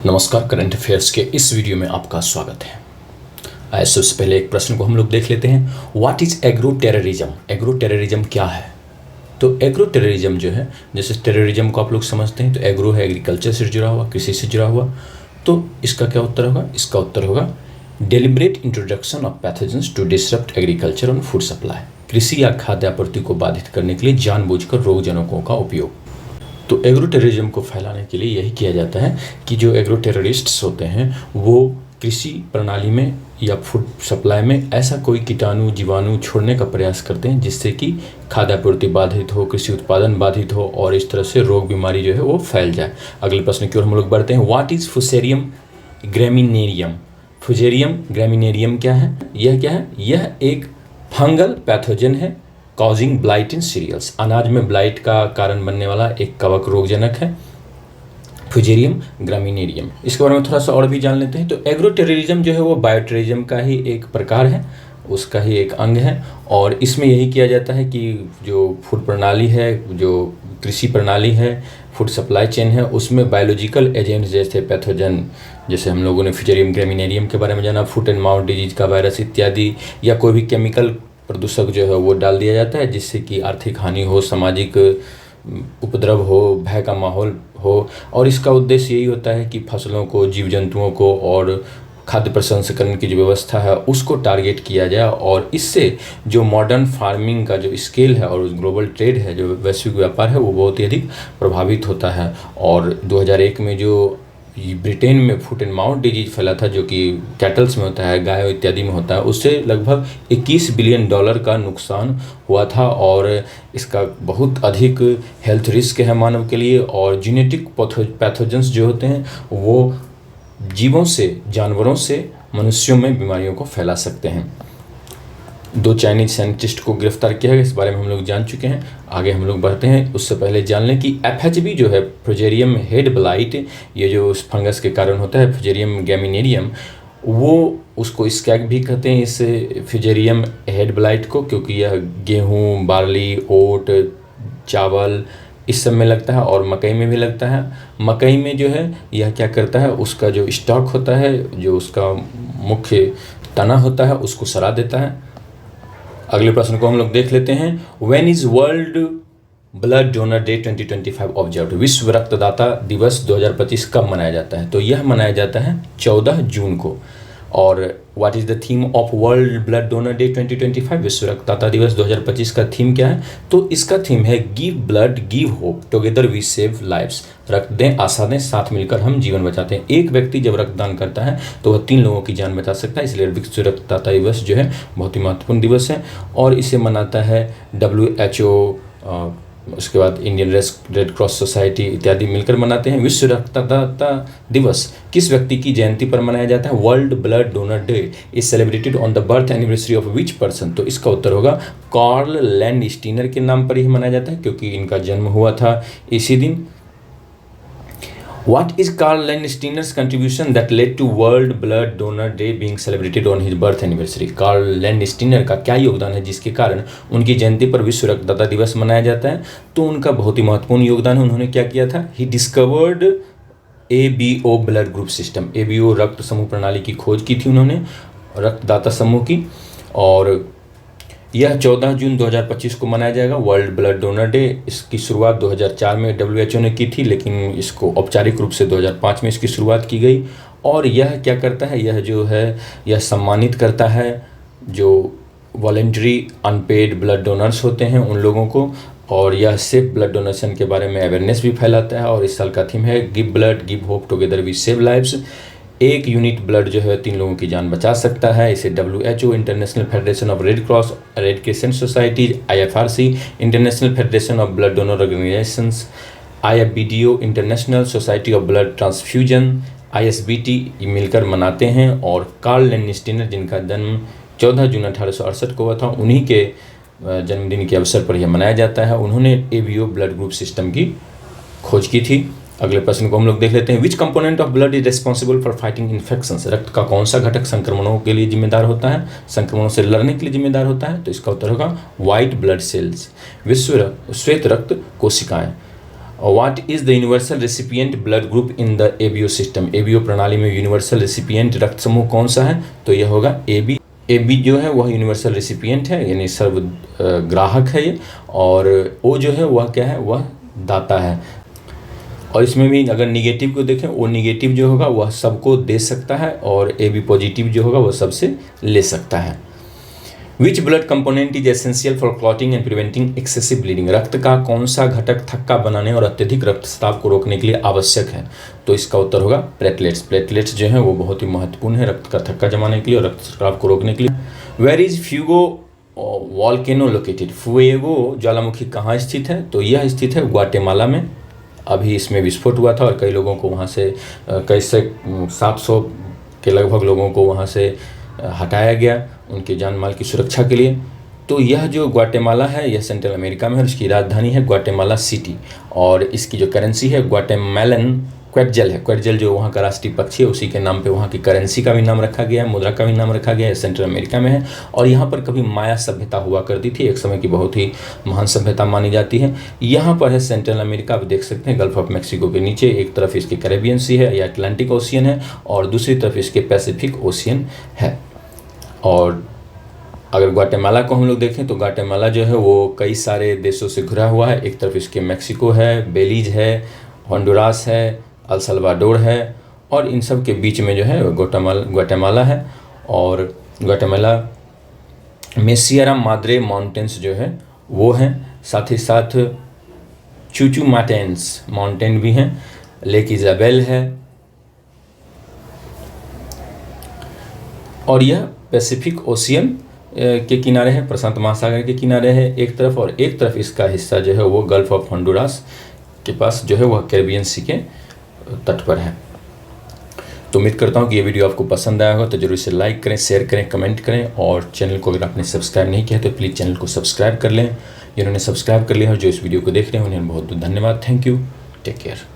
नमस्कार। Current affairs के इस वीडियो में आपका स्वागत है। आइए सबसे पहले एक प्रश्न को हम लोग देख लेते हैं। What is agro terrorism? Agro terrorism क्या है? तो एग्रो टेररिज्म जो है, जैसे टेररिज्म को आप लोग समझते हैं तो एग्रो है एग्रीकल्चर से जुड़ा हुआ, कृषि से जुड़ा हुआ। तो इसका क्या उत्तर होगा? इसका उत्तर होगा deliberate introduction of pathogens to disrupt agriculture and food supply. कृषि या खाद्य आपूर्ति को बाधित करने के लिए जानबूझकर रोगजनकों का उपयोग। तो एग्रो टेररिज्म को फैलाने के लिए यही किया जाता है कि जो एग्रो टेररिस्ट्स होते हैं वो कृषि प्रणाली में या फूड सप्लाई में ऐसा कोई कीटाणु जीवाणु छोड़ने का प्रयास करते हैं जिससे कि खाद्य आपूर्ति बाधित हो, कृषि उत्पादन बाधित हो और इस तरह से रोग बीमारी जो है वो फैल जाए। अगले प्रश्न की ओर हम लोग बढ़ते हैं। What is फुसेरियम ग्रैमिनेरियम? फुसेरियम ग्रैमिनेरियम क्या है? यह क्या है? यह एक फंगल पैथोजन है कॉजिंग ब्लाइट इन सीरियल्स। अनाज में ब्लाइट का कारण बनने वाला एक कवक रोगजनक है फुसेरियम ग्रामिनेरियम। इसके बारे में थोड़ा सा और भी जान लेते हैं। तो एग्रो टेररिज्म जो है वो बायो टेररिज्म का ही एक प्रकार है, उसका ही एक अंग है और इसमें यही किया जाता है कि जो फूड प्रणाली है, जो कृषि प्रणाली है, फूड सप्लाई चेन है, उसमें बायोलॉजिकल एजेंट्स जैसे पैथोजन, जैसे हम लोगों ने फुसेरियम ग्रामिनेरियम के बारे में जाना, फुट एंड माउथ डिजीज का वायरस इत्यादि, या कोई भी केमिकल प्रदूषक जो है वो डाल दिया जाता है जिससे कि आर्थिक हानि हो, सामाजिक उपद्रव हो, भय का माहौल हो। और इसका उद्देश्य यही होता है कि फसलों को, जीव जंतुओं को और खाद्य प्रसंस्करण की जो व्यवस्था है उसको टारगेट किया जाए और इससे जो मॉडर्न फार्मिंग का जो स्केल है और ग्लोबल ट्रेड है, जो वैश्विक व्यापार है, वो बहुत ही अधिक प्रभावित होता है। और 2001 में जो ब्रिटेन में फुट एंड माउथ डिजीज फैला था, जो कि कैटल्स में होता है, गायों इत्यादि में होता है, उससे लगभग $21 बिलियन का नुकसान हुआ था और इसका बहुत अधिक हेल्थ रिस्क है मानव के लिए। और जीनेटिक पैथोजेंस जो होते हैं वो जीवों से, जानवरों से मनुष्यों में बीमारियों को फैला सकते हैं। 2 चाइनीज साइंटिस्ट को गिरफ्तार किया गया, इस बारे में हम लोग जान चुके हैं। आगे हम लोग बढ़ते हैं, उससे पहले जान लें कि FHB जो है फुसेरियम हेड ब्लाइट, ये जो उस फंगस के कारण होता है फुसेरियम ग्रैमिनेरियम, वो उसको स्कैग भी कहते हैं इस फुसेरियम हेड ब्लाइट को, क्योंकि यह गेहूँ, बार्ली, ओट, चावल इस सब में लगता है और मकई में भी लगता है। मकई में जो है यह क्या करता है, उसका जो स्टॉक होता है, जो उसका मुख्य तना होता है, उसको सड़ा देता है। अगले प्रश्न को हम लोग देख लेते हैं। When is world blood donor day 2025 observed? विश्व रक्तदाता दिवस 2025 कब मनाया जाता है? तो यह मनाया जाता है 14 जून को। और what is the theme of world blood donor day 2025? विश्व रक्तदाता दिवस 2025 का थीम क्या है? तो इसका थीम है give blood give hope together we save lives. रक्त दें, आशा दें, साथ मिलकर हम जीवन बचाते हैं। एक व्यक्ति जब रक्तदान करता है तो वह 3 लोगों की जान बचा सकता है, इसलिए विश्व रक्तदाता दिवस जो है बहुत ही महत्वपूर्ण दिवस है और इसे मनाता है WHO, उसके बाद इंडियन रेड क्रॉस सोसाइटी इत्यादि मिलकर मनाते हैं। विश्व रक्तदाता दिवस किस व्यक्ति की जयंती पर मनाया जाता है? World blood donor day is celebrated on the birth anniversary of which person? तो इसका उत्तर होगा कार्ल लैंडस्टीनर के नाम पर ही मनाया जाता है, क्योंकि इनका जन्म हुआ था इसी दिन। What is Carl Landsteiner's contribution that led to World Blood Donor Day being celebrated on his birth anniversary? Karl Landsteiner का क्या योगदान है जिसके कारण उनकी जयंती पर विश्व रक्तदाता दिवस मनाया जाता है? तो उनका बहुत ही महत्वपूर्ण योगदान है। उन्होंने क्या किया था? He discovered ABO blood group system. ABO रक्त समूह प्रणाली की खोज की थी उन्होंने, रक्तदाता समूह की। और यह 14 जून 2025 को मनाया जाएगा वर्ल्ड ब्लड डोनर डे। इसकी शुरुआत 2004 में WHO ने की थी, लेकिन इसको औपचारिक रूप से 2005 में इसकी शुरुआत की गई। और यह क्या करता है? यह जो है यह सम्मानित करता है जो वॉलेंट्री अनपेड ब्लड डोनर्स होते हैं उन लोगों को, और यह सेफ ब्लड डोनेशन के बारे में अवेयरनेस भी फैलाता है। और इस साल का थीम है give blood give hope together we save lives. 1 unit blood जो है 3 लोगों की जान बचा सकता है। इसे WHO, international federation of red cross red crescent society, IFRC, international federation of blood donor organisations, IFBDO, international society of blood transfusion, ISBT मिलकर मनाते हैं। और कार्ल लैंडस्टीनर, जिनका जन्म 14 जून 1868 को हुआ था, उन्हीं के जन्मदिन के अवसर पर यह मनाया जाता है। उन्होंने ABO ब्लड ग्रुप सिस्टम की खोज की थी। अगले प्रश्न को हम लोग देख लेते हैं। विच component of blood is responsible for fighting infections? रक्त का कौन सा घटक संक्रमणों के लिए जिम्मेदार होता है, संक्रमणों से लड़ने के लिए जिम्मेदार होता है? तो इसका उत्तर होगा व्हाइट ब्लड सेल्स, श्वेत रक्त कोशिकाएं। What is the universal recipient blood group in the ABO system? ABO प्रणाली में यूनिवर्सल रेसिपिएंट रक्त समूह कौन सा है? तो यह होगा AB। AB जो है वह यूनिवर्सल रेसिपिएंट है, यानी सर्व ग्राहक है ये। और O जो है वह क्या है? वह दाता है। और इसमें भी अगर निगेटिव को देखें, O निगेटिव जो होगा वह सबको दे सकता है, और AB पॉजिटिव जो होगा वह सबसे ले सकता है। Which blood component is essential for clotting and preventing excessive bleeding? रक्त का कौन सा घटक थक्का बनाने और अत्यधिक रक्तस्राव को रोकने के लिए आवश्यक है? तो इसका उत्तर होगा प्लेटलेट्स। प्लेटलेट्स जो है वो बहुत ही महत्वपूर्ण है रक्त का थक्का जमाने के लिए और रक्तस्राव को रोकने के लिए। Where is Fuego volcano located? Fuego ज्वालामुखी कहाँ स्थित है? तो यह स्थित है ग्वाटेमाला में। अभी इसमें विस्फोट हुआ था और कई लोगों को वहाँ से कई से 700 के लगभग लोगों को वहाँ से हटाया गया उनके जान माल की सुरक्षा के लिए। तो यह जो ग्वाटेमाला है यह सेंट्रल अमेरिका में है और इसकी राजधानी है ग्वाटेमाला सिटी। और इसकी जो करेंसी है ग्वाटेमालन क्वेटजल है। क्वेटजल जो वहाँ का राष्ट्रीय पक्षी है उसी के नाम पे वहाँ की करेंसी का भी नाम रखा गया है, मुद्रा का भी नाम रखा गया है। सेंट्रल अमेरिका में है और यहाँ पर कभी माया सभ्यता हुआ करती थी, एक समय की बहुत ही महान सभ्यता मानी जाती है। यहाँ पर है सेंट्रल अमेरिका, आप देख सकते हैं गल्फ ऑफ मैक्सिको के नीचे एक तरफ इसके कैरेबियन सी है या अटलांटिक ओशियन है और दूसरी तरफ इसके पैसिफिक ओशियन है। और अगर ग्वाटेमाला को हम लोग देखें तो ग्वाटेमाला जो है वो कई सारे देशों से घिरा हुआ है। एक तरफ इसके मैक्सिको है, बेलीज है, होंडुरास है, अल सल्वाडोर है और इन सब के बीच में जो है ग्वाटेमाला है। और ग्वाटेमाला में सियरा माद्रे माउंटेन्स जो है वो हैं, साथ ही साथ चूचू माटेंस माउंटेन भी हैं, लेक इजाबेल है और यह पैसिफिक ओशियन के किनारे है, प्रशांत महासागर के किनारे है एक तरफ, और एक तरफ इसका हिस्सा जो है वो गल्फ ऑफ होंडुरास के पास जो है वह कैरेबियन सी के तट पर है। तो उम्मीद करता हूँ कि ये वीडियो आपको पसंद आया होगा, तो जरूर इसे लाइक करें, शेयर करें, कमेंट करें और चैनल को अगर आपने सब्सक्राइब नहीं किया तो प्लीज़ चैनल को सब्सक्राइब कर लें। जिन्होंने सब्सक्राइब कर लिया और जो इस वीडियो को देख रहे हैं उन्हें बहुत बहुत धन्यवाद। Thank you, take care.